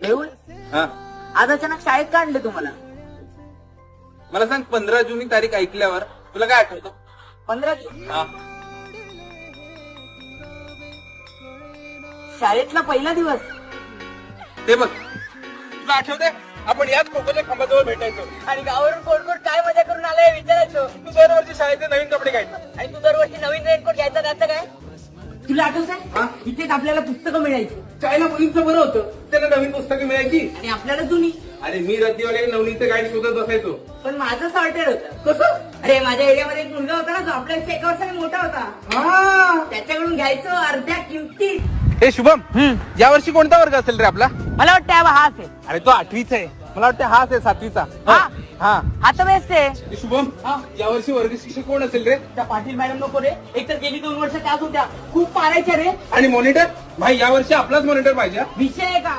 देऊळ हा आज अचानक शाळेत का आणलं तुम्हाला? मला सांग 15 जून ही तारीख ऐकल्यावर तुला काय आठवतं? 15 जून हा शाळेतला पहिला दिवस. ते बघ तुला आठवतंय आपण याच कोकोच्या खांबाजवळ भेटायचो आणि गावावरून कोण कोण काय मजा करून आलाय विचारायचो. तू दरवर्षी शाळेचे नवीन कपडे घ्यायचा. आणि तू दरवर्षी नवीन रेनकोट घ्यायचा त्याचं काय? तुला आठवत हा? आहे इथेच आपल्याला पुस्तकं मिळायची शाळेला मुलींचं बरं होतं, त्यांना नवीन पुस्तकं मिळायची. आणि आपल्याला जुनी. अरे मी रद्दीवाले नवनीतचं गाईड शोधत बसायचो. पण माझं सॉर्टेड होतं. कसं? अरे माझ्या एरियामध्ये एक मुलगा होता ना, जो आपल्यापेक्षा 1 वर्षाने मोठा होता. हा त्याच्याकडून घ्यायचो अर्ध्या किमतीत. हे शुभम, या वर्षी कोणता वर्ग असेल रे आपला? मला वाटतं हाच आहे. अरे तो 8वीचा आहे. मला वाटतं हाच आहे 7वीचा. हा? हा हा तर बेस्ट आहे. हे शुभम, या वर्षी वर्ग शिक्षक कोण असेल रे? त्या पाटील मॅडम नको रे. एक तर गेली 2 वर्ष त्याच होत्या, खूप मारायच्या रे. आणि मॉनिटर भाई या वर्षी आपलाच मॉनिटर पाहिजे हा. विषय आहे का?